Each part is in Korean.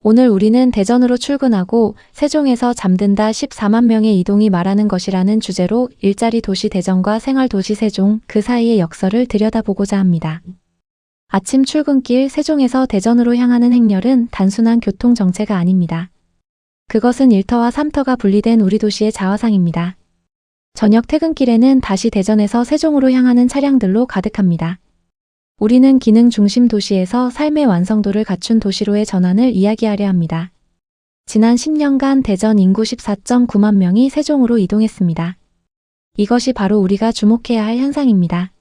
오늘 우리는 대전으로 출근하고 세종에서 잠든다 14만 명의 이동이 말하는 것이라는 주제로 일자리 도시 대전과 생활 도시 세종, 그 사이의 역사를 들여다보고자 합니다. 아침 출근길 세종에서 대전으로 향하는 행렬은 단순한 교통 정체가 아닙니다. 그것은 1터와 3터가 분리된 우리 도시의 자화상입니다. 저녁 퇴근길에는 다시 대전에서 세종으로 향하는 차량들로 가득합니다. 우리는 기능 중심 도시에서 삶의 완성도를 갖춘 도시로의 전환을 이야기하려 합니다. 지난 10년간 대전 인구 14.9만 명이 세종으로 이동했습니다. 이것이 바로 우리가 주목해야 할 현상입니다.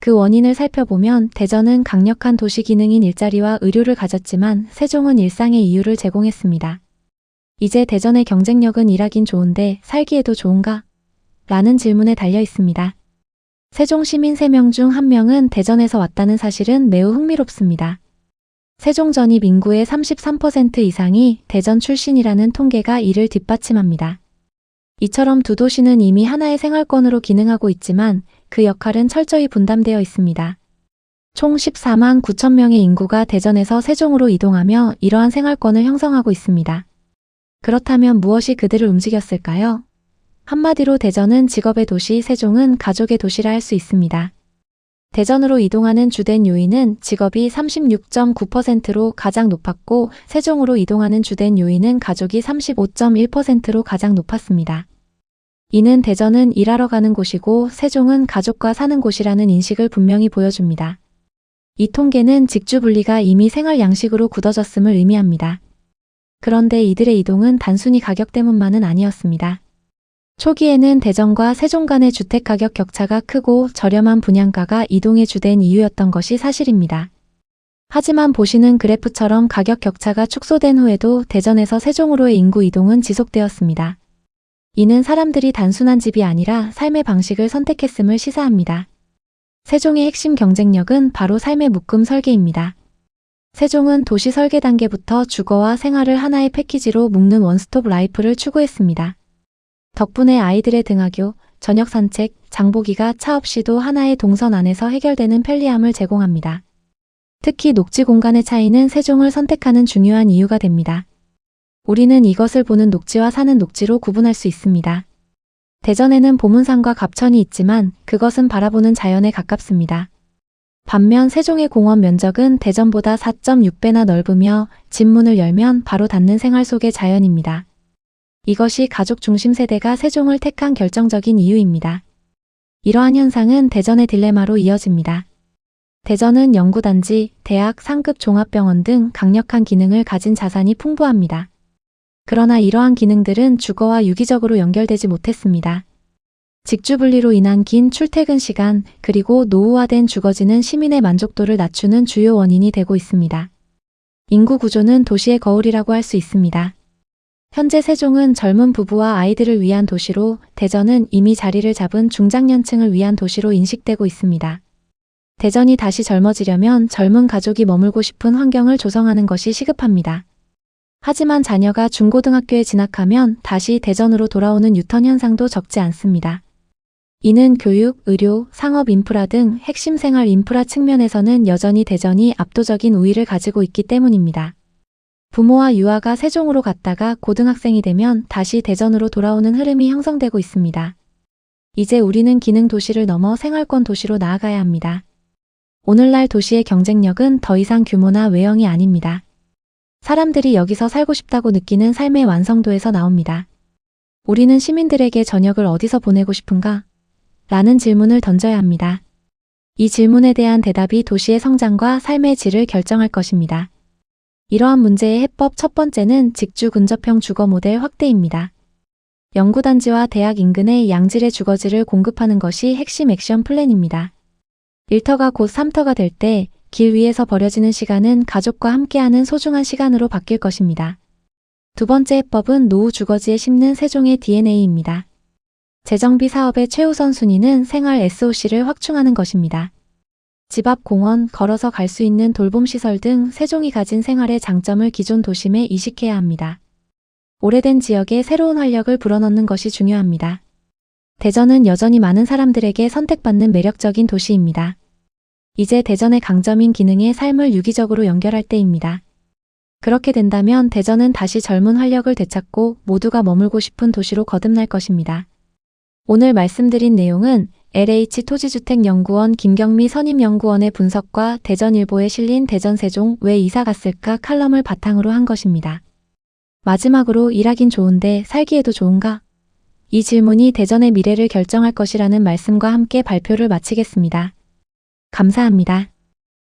그 원인을 살펴보면 대전은 강력한 도시 기능인 일자리와 의료를 가졌지만 세종은 일상의 이유를 제공했습니다. 이제 대전의 경쟁력은 일하긴 좋은데 살기에도 좋은가? 라는 질문에 달려 있습니다. 세종 시민 3명 중 1명은 대전에서 왔다는 사실은 매우 흥미롭습니다. 세종 전입 인구의 33% 이상이 대전 출신이라는 통계가 이를 뒷받침합니다. 이처럼 두 도시는 이미 하나의 생활권으로 기능하고 있지만 그 역할은 철저히 분담되어 있습니다. 총 14만 9천 명의 인구가 대전에서 세종으로 이동하며 이러한 생활권을 형성하고 있습니다. 그렇다면 무엇이 그들을 움직였을까요? 한마디로 대전은 직업의 도시, 세종은 가족의 도시라 할 수 있습니다. 대전으로 이동하는 주된 요인은 직업이 36.9%로 가장 높았고 세종으로 이동하는 주된 요인은 가족이 35.1%로 가장 높았습니다. 이는 대전은 일하러 가는 곳이고 세종은 가족과 사는 곳이라는 인식을 분명히 보여줍니다. 이 통계는 직주 분리가 이미 생활 양식으로 굳어졌음을 의미합니다. 그런데 이들의 이동은 단순히 가격 때문만은 아니었습니다. 초기에는 대전과 세종 간의 주택가격 격차가 크고 저렴한 분양가가 이동의 주된 이유였던 것이 사실입니다. 하지만 보시는 그래프처럼 가격 격차가 축소된 후에도 대전에서 세종으로의 인구 이동은 지속되었습니다. 이는 사람들이 단순한 집이 아니라 삶의 방식을 선택했음을 시사합니다. 세종의 핵심 경쟁력은 바로 삶의 묶음 설계입니다. 세종은 도시 설계 단계부터 주거와 생활을 하나의 패키지로 묶는 원스톱 라이프를 추구했습니다. 덕분에 아이들의 등하교, 저녁 산책, 장보기가 차 없이도 하나의 동선 안에서 해결되는 편리함을 제공합니다. 특히 녹지 공간의 차이는 세종을 선택하는 중요한 이유가 됩니다. 우리는 이것을 보는 녹지와 사는 녹지로 구분할 수 있습니다. 대전에는 보문산과 갑천이 있지만 그것은 바라보는 자연에 가깝습니다. 반면 세종의 공원 면적은 대전보다 4.6배나 넓으며 집 문을 열면 바로 닿는 생활 속의 자연입니다. 이것이 가족 중심 세대가 세종을 택한 결정적인 이유입니다. 이러한 현상은 대전의 딜레마로 이어집니다. 대전은 연구단지, 대학, 상급 종합병원 등 강력한 기능을 가진 자산이 풍부합니다. 그러나 이러한 기능들은 주거와 유기적으로 연결되지 못했습니다. 직주 분리로 인한 긴 출퇴근 시간, 그리고 노후화된 주거지는 시민의 만족도를 낮추는 주요 원인이 되고 있습니다. 인구 구조는 도시의 거울이라고 할 수 있습니다. 현재 세종은 젊은 부부와 아이들을 위한 도시로, 대전은 이미 자리를 잡은 중장년층을 위한 도시로 인식되고 있습니다. 대전이 다시 젊어지려면 젊은 가족이 머물고 싶은 환경을 조성하는 것이 시급합니다. 하지만 자녀가 중고등학교에 진학하면 다시 대전으로 돌아오는 유턴 현상도 적지 않습니다. 이는 교육, 의료, 상업 인프라 등 핵심 생활 인프라 측면에서는 여전히 대전이 압도적인 우위를 가지고 있기 때문입니다. 부모와 유아가 세종으로 갔다가 고등학생이 되면 다시 대전으로 돌아오는 흐름이 형성되고 있습니다. 이제 우리는 기능 도시를 넘어 생활권 도시로 나아가야 합니다. 오늘날 도시의 경쟁력은 더 이상 규모나 외형이 아닙니다. 사람들이 여기서 살고 싶다고 느끼는 삶의 완성도에서 나옵니다. 우리는 시민들에게 저녁을 어디서 보내고 싶은가? 라는 질문을 던져야 합니다. 이 질문에 대한 대답이 도시의 성장과 삶의 질을 결정할 것입니다. 이러한 문제의 해법 첫 번째는 직주 근접형 주거 모델 확대입니다. 연구단지와 대학 인근의 양질의 주거지를 공급하는 것이 핵심 액션 플랜입니다. 1터가 곧 3터가 될 때 길 위에서 버려지는 시간은 가족과 함께하는 소중한 시간으로 바뀔 것입니다. 두 번째 해법은 노후 주거지에 심는 세종의 DNA입니다. 재정비 사업의 최우선 순위는 생활 SOC를 확충하는 것입니다. 집 앞 공원, 걸어서 갈 수 있는 돌봄시설 등 세종이 가진 생활의 장점을 기존 도심에 이식해야 합니다. 오래된 지역에 새로운 활력을 불어넣는 것이 중요합니다. 대전은 여전히 많은 사람들에게 선택받는 매력적인 도시입니다. 이제 대전의 강점인 기능의 삶을 유기적으로 연결할 때입니다. 그렇게 된다면 대전은 다시 젊은 활력을 되찾고 모두가 머물고 싶은 도시로 거듭날 것입니다. 오늘 말씀드린 내용은 LH토지주택연구원 김경미 선임연구원의 분석과 대전일보에 실린 대전 세종 왜 이사 갔을까 칼럼을 바탕으로 한 것입니다. 마지막으로 일하긴 좋은데 살기에도 좋은가? 이 질문이 대전의 미래를 결정할 것이라는 말씀과 함께 발표를 마치겠습니다. 감사합니다.